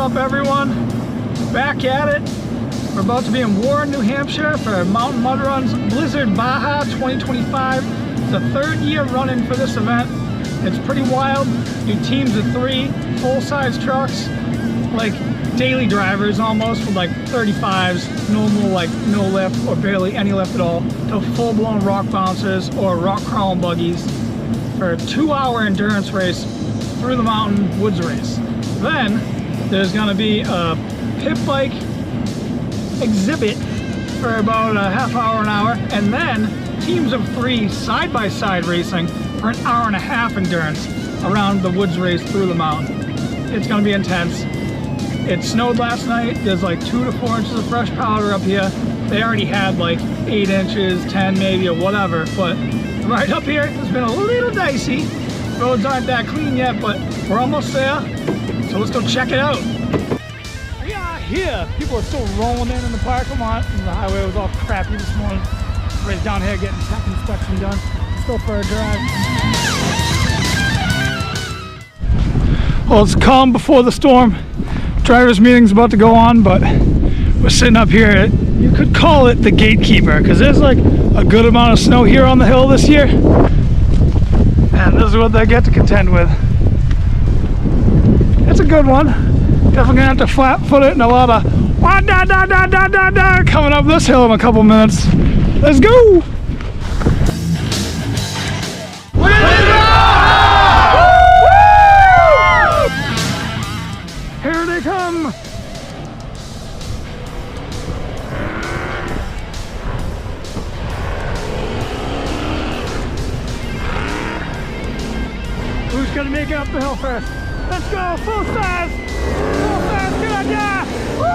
up, everyone? Back at it. We're about to be in Warren, New Hampshire for Mountain Mud Run's Blizzard Baja 2025. It's the third year running for this event. It's pretty wild. You teams of 3 full-size trucks, like daily drivers almost, with like 35s, normal, like no lift or barely any lift at all, to full-blown rock bouncers or rock crawling buggies for a 2-hour endurance race through the mountain woods race. Then there's gonna be a pit bike exhibit for about a half hour, an hour, and then teams of 3 side-by-side racing for an hour and a half endurance around the woods race through the mountain. It's gonna be intense. It snowed last night. There's like 2 to 4 inches of fresh powder up here. They already had like 8 inches, 10 maybe, or whatever, but right up here has been a little dicey. Roads aren't that clean yet, but we're almost there. So let's go check it out. We are here. People are still rolling in the parking lot. The highway was all crappy this morning. Everybody's down here getting tech inspection done. Let's go for a drive. Well, it's calm before the storm. Driver's meeting's about to go on, but we're sitting up here. You could call it the gatekeeper, because there's like a good amount of snow here on the hill this year. And this is what they get to contend with. It's a good one. Definitely gonna have to flat foot it and a lot of wah da da da da da da coming up this hill in a couple minutes. Let's go! Here they come! Who's gonna make it up the hill first? Let's go, full size! Full size, good idea! Woo!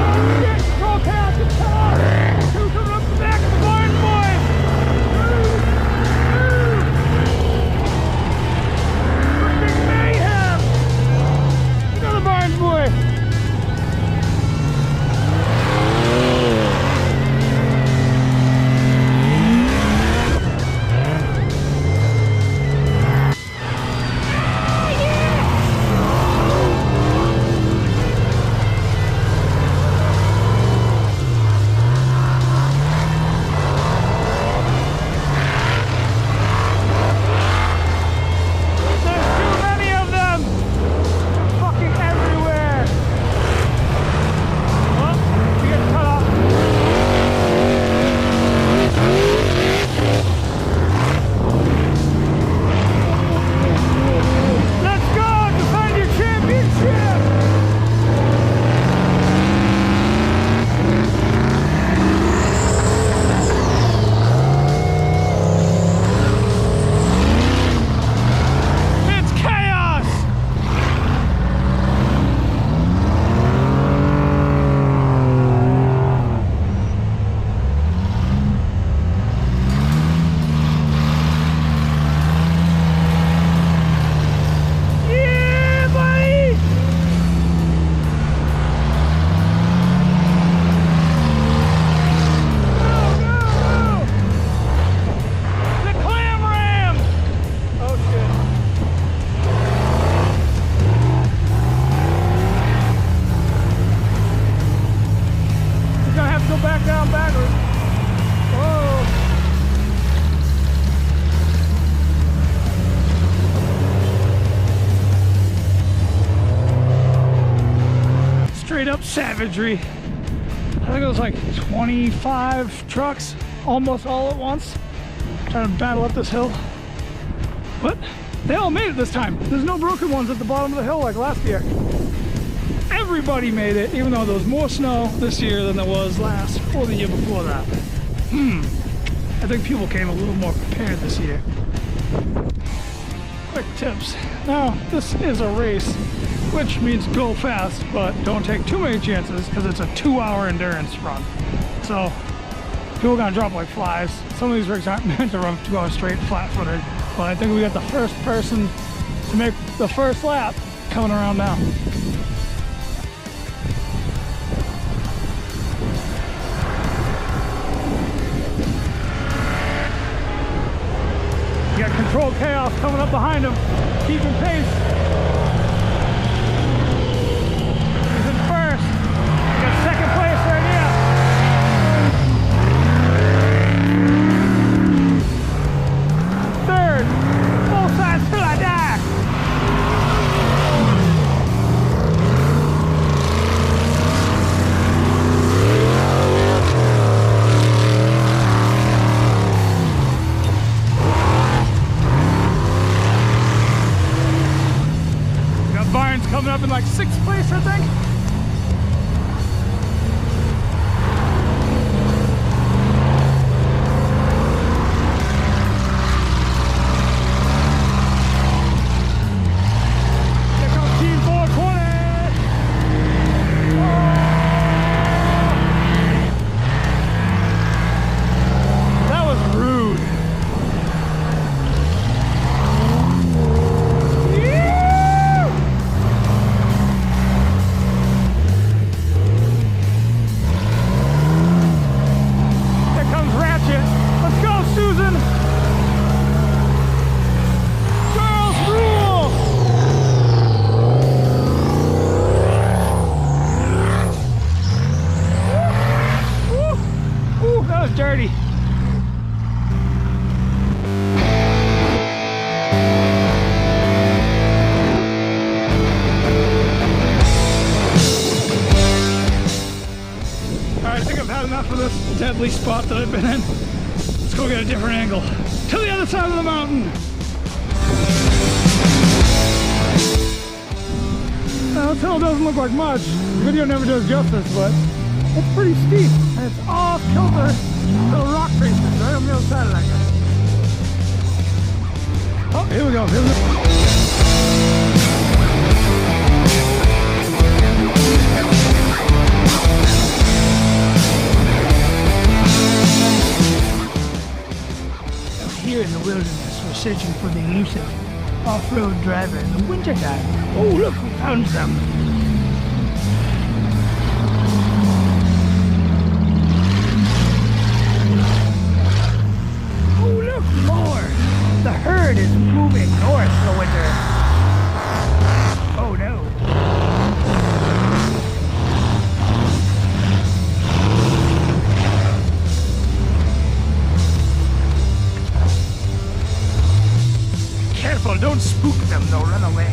Oh shit, roll chaos, get cut off! 2 coming up the back of the barn boy! Freaking mayhem! Another barn boy! Straight up savagery. I think it was like 25 trucks almost all at once trying to battle up this hill, but they all made it this time. There's no broken ones at the bottom of the hill like last year. Everybody made it, even though there was more snow this year than there was last or the year before that. I think people came a little more prepared this year. Quick tips. Now, this is a race, which means go fast, but don't take too many chances because it's a 2-hour endurance run. So people are gonna drop like flies. Some of these rigs aren't meant to run 2 hours straight flat-footed, but I think we got the first person to make the first lap coming around now. You got Controlled Chaos coming up behind him, keeping pace. had enough of this deadly spot that I've been in. Let's go get a different angle. To the other side of the mountain. Now this hill doesn't look like much. The video never does justice, but it's pretty steep. And it's off kilter to the rock faces right on the other side of that guy. Oh, here we go. Here we go. Here in the wilderness, we're searching for the elusive off-road driver in the wintertime. Oh, look, we found some. Oh, look, more. The herd is moving north for the winter. Oh, no. Careful, don't spook them, they'll run away.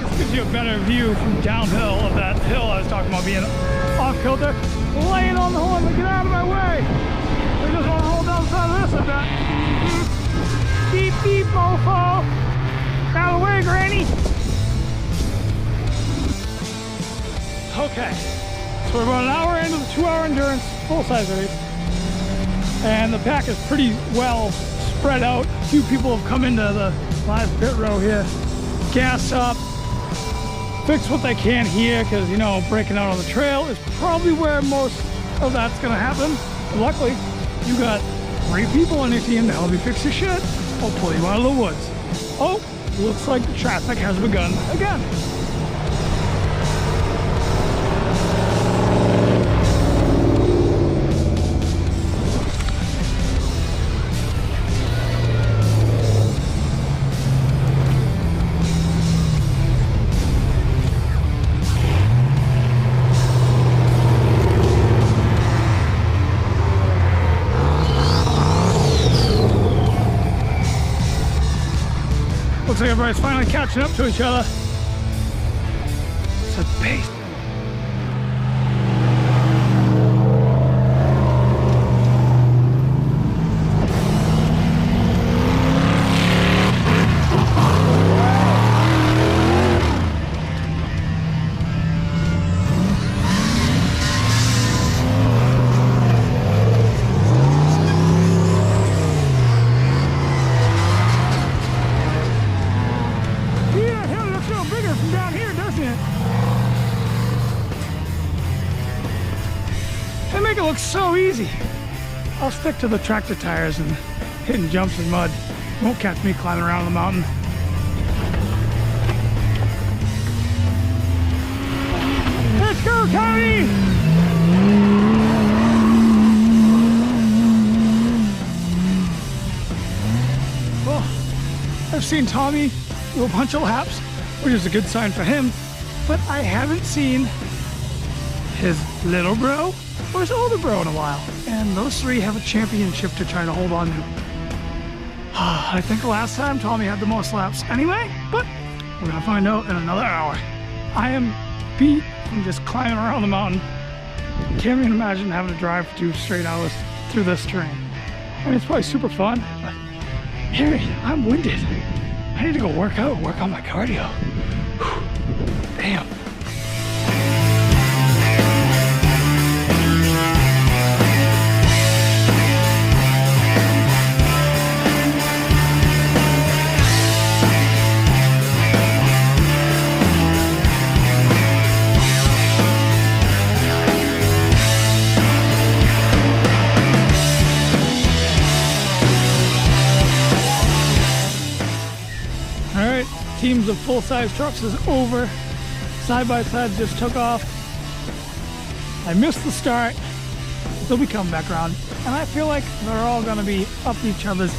This gives you a better view from downhill of that hill I was talking about being off kilter. Laying on the horn, get out of my way! I just want to hold down the side of this a bit. Beep, beep, mofo! Out of the way, Granny! Okay, so we're about an hour into the 2-hour endurance full-size race. And the pack is pretty well spread out. A few people have come into the live pit row here. Gas up, fix what they can here, because, you know, breaking out on the trail is probably where most of that's going to happen. But luckily, you got 3 people on your team to help you fix your shit. I'll pull you out of the woods. Oh, looks like the traffic has begun again. Looks like everybody's finally catching up to each other. It's a pace. They make it look so easy. I'll stick to the tractor tires and hitting jumps in mud. Won't catch me climbing around the mountain. Let's go, Tommy! Well, I've seen Tommy do a bunch of laps, which is a good sign for him, but I haven't seen his little bro or his older bro in a while. And those 3 have a championship to try to hold on to. I think the last time Tommy had the most laps anyway, but we're gonna find out in another hour. I am beat from just climbing around the mountain. Can't even imagine having to drive for 2 straight hours through this terrain. I mean, it's probably super fun, but Harry, I'm winded. I need to go work out, work on my cardio. Whew. Damn. Teams of full-size trucks is over. Side-by-sides just took off. I missed the start, but they'll be coming back around. And I feel like they're all gonna be up each other's.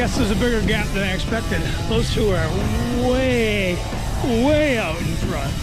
guess there's a bigger gap than I expected. Those two are way, way out in front.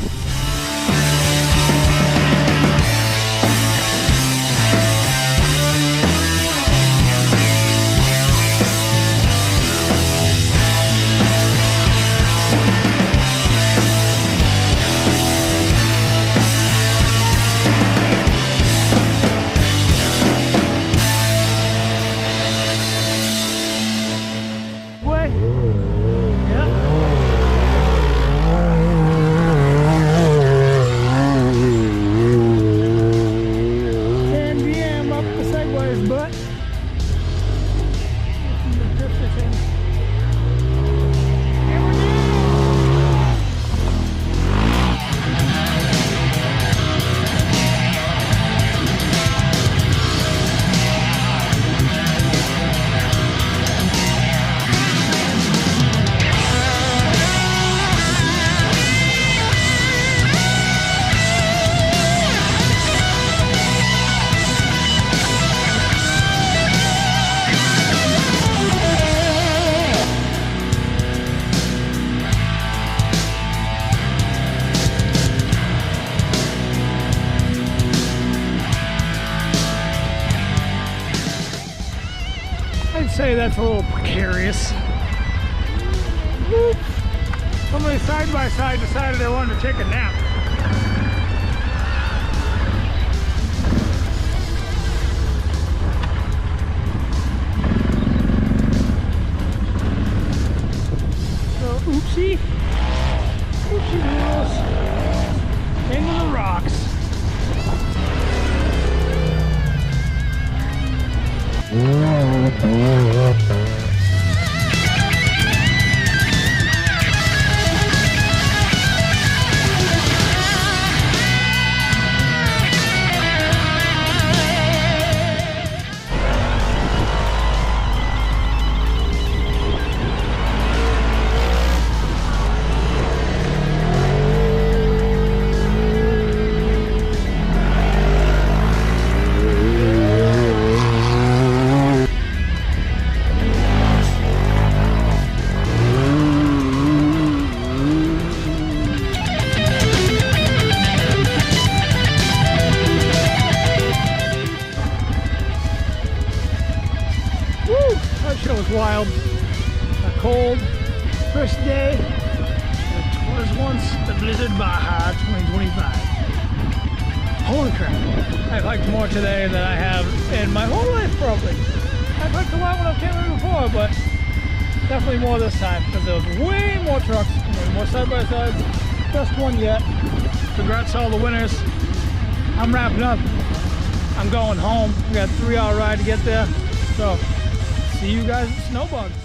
I'd say that's a little precarious. Whoop. Somebody side by side decided they wanted to take a nap. So oopsie. Oopsie doodles. Into the rocks. That was wild. A cold, first day. It was once the Blizzard Baja 2025. Holy crap. I've hiked more today than I have in my whole life, probably. I've hiked a lot when I've camped before, but definitely more this time because there was way more trucks, way more side-by-sides. Best one yet. Congrats to all the winners. I'm wrapping up. I'm going home. We got a 3-hour ride to get there. So, see you guys at Snowbugs.